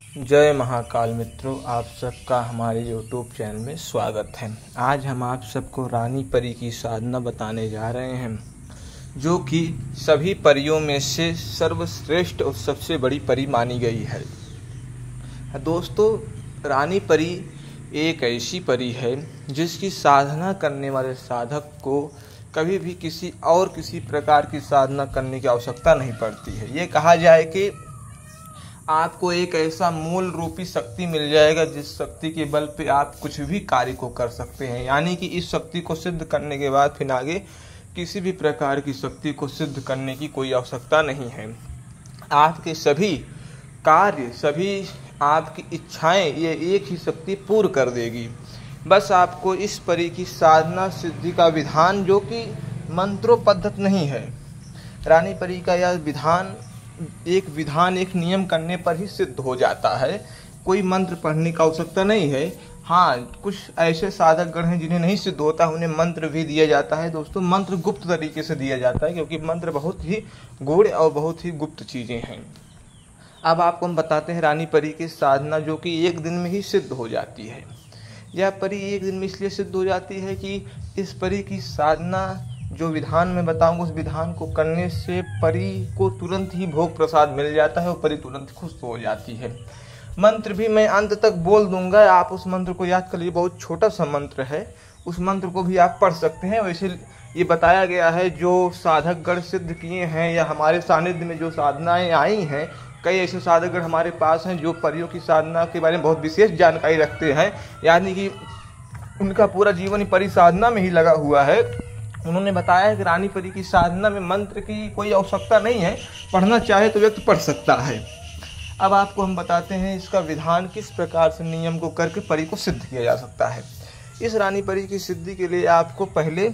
जय महाकाल मित्रों, आप सबका हमारे YouTube चैनल में स्वागत है। आज हम आप सबको रानी परी की साधना बताने जा रहे हैं, जो कि सभी परियों में से सर्वश्रेष्ठ और सबसे बड़ी परी मानी गई है। दोस्तों, रानी परी एक ऐसी परी है जिसकी साधना करने वाले साधक को कभी भी किसी प्रकार की साधना करने की आवश्यकता नहीं पड़ती है। ये कहा जाए कि आपको एक ऐसा मूल रूपी शक्ति मिल जाएगा जिस शक्ति के बल पे आप कुछ भी कार्य को कर सकते हैं। यानी कि इस शक्ति को सिद्ध करने के बाद फिर आगे किसी भी प्रकार की शक्ति को सिद्ध करने की कोई आवश्यकता नहीं है। आपके सभी कार्य, सभी आपकी इच्छाएं ये एक ही शक्ति पूर्ण कर देगी। बस आपको इस परी की साधना सिद्धि का विधान, जो कि मंत्रोपद्धत नहीं है, रानी परी का यह विधान एक नियम करने पर ही सिद्ध हो जाता है। कोई मंत्र पढ़ने की आवश्यकता नहीं है। हाँ, कुछ ऐसे साधक गण हैं जिन्हें नहीं सिद्ध होता, उन्हें मंत्र भी दिया जाता है। दोस्तों, मंत्र गुप्त तरीके से दिया जाता है, क्योंकि मंत्र बहुत ही गूढ़ और बहुत ही गुप्त चीज़ें हैं। अब आपको हम बताते हैं रानी परी की साधना, जो कि एक दिन में ही सिद्ध हो जाती है। यह परी एक दिन में इसलिए सिद्ध हो जाती है कि इस परी की साधना जो विधान मैं बताऊंगा, उस विधान को करने से परी को तुरंत ही भोग प्रसाद मिल जाता है और परी तुरंत खुश हो जाती है। मंत्र भी मैं अंत तक बोल दूंगा, आप उस मंत्र को याद कर लीजिए। बहुत छोटा सा मंत्र है, उस मंत्र को भी आप पढ़ सकते हैं। वैसे ये बताया गया है, जो साधक गण सिद्ध किए हैं या हमारे सानिध्य में जो साधनाएं आई हैं, कई ऐसे साधक गण हमारे पास हैं जो परियों की साधना के बारे में बहुत विशेष जानकारी रखते हैं। यानी कि उनका पूरा जीवन ही परी साधना में ही लगा हुआ है। उन्होंने बताया है कि रानी परी की साधना में मंत्र की कोई आवश्यकता नहीं है, पढ़ना चाहे तो व्यक्ति पढ़ सकता है। अब आपको हम बताते हैं इसका विधान किस प्रकार से नियम को करके परी को सिद्ध किया जा सकता है। इस रानी परी की सिद्धि के लिए आपको पहले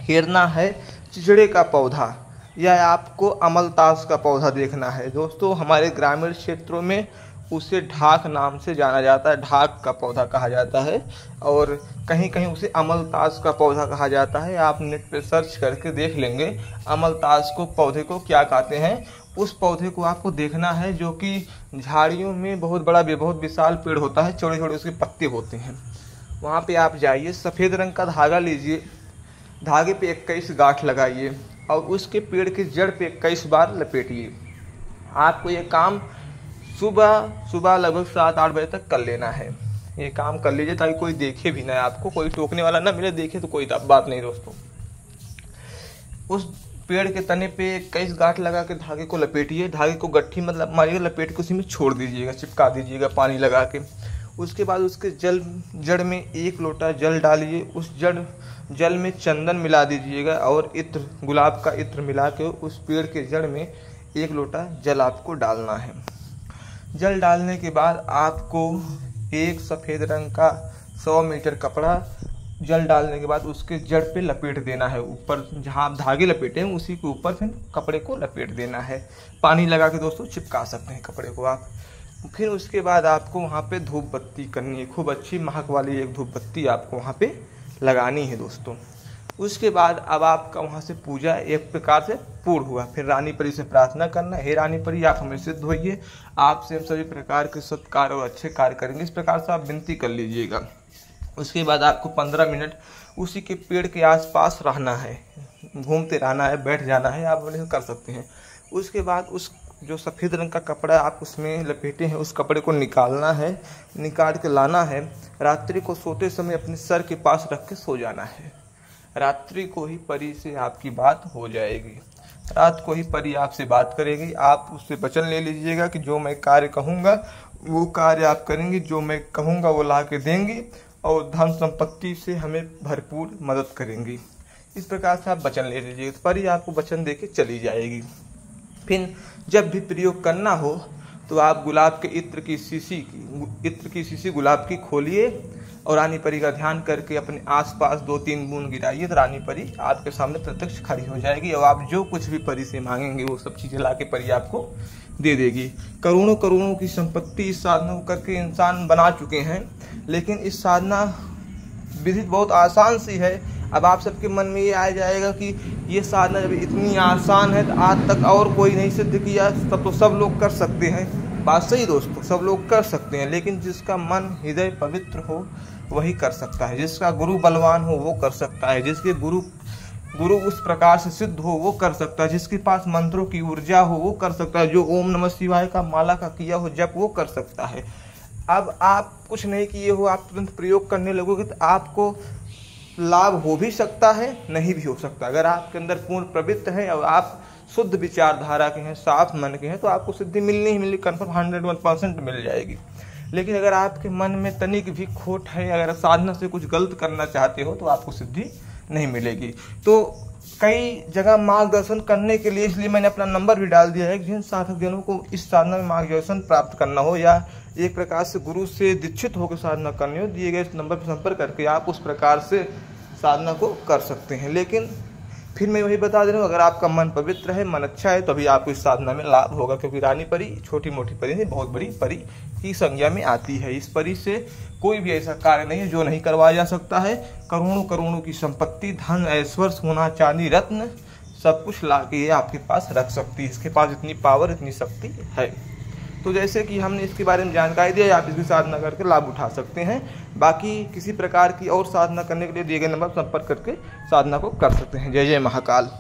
हेरना है चिचड़े का पौधा, या आपको अमलतास का पौधा देखना है। दोस्तों, हमारे ग्रामीण क्षेत्रों में उसे ढाक नाम से जाना जाता है, ढाक का पौधा कहा जाता है, और कहीं कहीं उसे अमलतास का पौधा कहा जाता है। आप नेट पे सर्च करके देख लेंगे अमलतास को, पौधे को क्या कहते हैं। उस पौधे को आपको देखना है, जो कि झाड़ियों में बहुत विशाल पेड़ होता है, छोटे छोटे उसके पत्ते होते हैं। वहाँ पे आप जाइए, सफ़ेद रंग का धागा लीजिए, धागे पे 21 गांठ लगाइए और उसके पेड़ के जड़ पे 21 बार लपेटिए। आपको ये काम सुबह लगभग 7-8 बजे तक कर लेना है। ये काम कर लीजिए ताकि कोई देखे भी ना, आपको कोई टोकने वाला ना मिले। देखे तो कोई बात नहीं। दोस्तों, उस पेड़ के तने पे 21 गांठ लगा के धागे को लपेटिए। धागे को गट्ठी मतलब मारिए, लपेट के उसी में छोड़ दीजिएगा, चिपका दीजिएगा पानी लगा के। उसके बाद उसके जड़ में 1 लोटा जल डालिए। उस जल में चंदन मिला दीजिएगा और इत्र, गुलाब का इत्र मिला के उस पेड़ के जड़ में 1 लोटा जल आपको डालना है। जल डालने के बाद आपको एक सफ़ेद रंग का 100 मीटर कपड़ा जल डालने के बाद उसके जड़ पे लपेट देना है। ऊपर जहाँ आप धागे लपेटे हैं उसी के ऊपर फिर कपड़े को लपेट देना है। पानी लगा के दोस्तों चिपका सकते हैं कपड़े को आप। फिर उसके बाद आपको वहाँ पे धूप बत्ती करनी है, खूब अच्छी महक वाली एक धूप बत्ती आपको वहाँ पे लगानी है दोस्तों। उसके बाद अब आपका वहाँ से पूजा एक प्रकार से पूर्ण हुआ। फिर रानी परी से प्रार्थना करना, हे रानी परी आप हमें सिद्ध होइए, आपसे हम सभी प्रकार के सत्कार और अच्छे कार्य करेंगे। इस प्रकार से आप विनती कर लीजिएगा। उसके बाद आपको 15 मिनट उसी के पेड़ के आसपास रहना है, घूमते रहना है, बैठ जाना है, आप कर सकते हैं। उसके बाद उस जो सफ़ेद रंग का कपड़ा आप उसमें लपेटे हैं, उस कपड़े को निकालना है, निकाल के लाना है। रात्रि को सोते समय अपने सर के पास रख के सो जाना है। रात्रि को ही परी से आपकी बात हो जाएगी। रात को ही परी आपसे बात करेगी। आप उससे वचन ले लीजिएगा कि जो मैं कार्य कहूँगा वो कार्य आप करेंगे, जो मैं कहूँगा वो ला के देंगी और धन संपत्ति से हमें भरपूर मदद करेंगी। इस प्रकार से आप वचन ले लीजिएगा, तो परी आपको वचन दे के चली जाएगी। फिर जब भी प्रयोग करना हो तो आप गुलाब के इत्र की शीशी गुलाब की खोलिए और रानी परी का ध्यान करके अपने आसपास 2-3 बूंद गिराइए, तो रानी परी आपके सामने प्रत्यक्ष खड़ी हो जाएगी और आप जो कुछ भी परी से मांगेंगे वो सब चीज़ें ला के परी आपको दे देगी। करोड़ों की संपत्ति इस साधना को करके इंसान बना चुके हैं, लेकिन इस साधना विधि बहुत आसान सी है। अब आप सबके मन में ये आ जाएगा कि ये साधना जब इतनी आसान है तो आज तक और कोई नहीं सिद्ध किया, तब तो सब लोग कर सकते हैं। बात सही दोस्तों, सब लोग कर सकते हैं, लेकिन जिसका मन हृदय पवित्र हो वही कर सकता है। जिसका गुरु बलवान हो वो कर सकता है, जिसके गुरु उस प्रकार से सिद्ध हो वो कर सकता है, जिसके पास मंत्रों की ऊर्जा हो वो कर सकता है, जो ओम नमः शिवाय का माला का किया हो जप वो कर सकता है। अब आप कुछ नहीं किए हो, आप तुरंत प्रयोग करने लगोगे तो आपको लाभ हो भी सकता है, नहीं भी हो सकता। अगर आपके अंदर पूर्ण प्रवृत्त है और आप शुद्ध विचारधारा के हैं, साफ मन के हैं, तो आपको सिद्धि मिलनी ही मिलनी, कन्फर्म 101% मिल जाएगी। लेकिन अगर आपके मन में तनिक भी खोट है, अगर साधना से कुछ गलत करना चाहते हो तो आपको सिद्धि नहीं मिलेगी। तो कई जगह मार्गदर्शन करने के लिए इसलिए मैंने अपना नंबर भी डाल दिया है कि जिन साधक जनों को इस साधना में मार्गदर्शन प्राप्त करना हो या एक प्रकार से गुरु से दीक्षित होकर साधना करनी हो, दिए गए इस नंबर पर संपर्क करके आप उस प्रकार से साधना को कर सकते हैं। लेकिन फिर मैं वही बता दे रहा हूँ, अगर आपका मन पवित्र है, मन अच्छा है, तभी आपको इस साधना में लाभ होगा। क्योंकि रानी परी छोटी मोटी परी नहीं, बहुत बड़ी परी की संज्ञा में आती है। इस परी से कोई भी ऐसा कार्य नहीं है जो नहीं करवाया जा सकता है। करोड़ों करोड़ों की संपत्ति, धन, ऐश्वर्य, सोना, चांदी, रत्न सब कुछ ला के ये आपके पास रख सकती है। इसके पास इतनी पावर, इतनी शक्ति है। तो जैसे कि हमने इसके बारे में जानकारी दी, आप इसकी साधना करके लाभ उठा सकते हैं। बाकी किसी प्रकार की और साधना करने के लिए दिए गए नंबर पर संपर्क करके साधना को कर सकते हैं। जय जय महाकाल।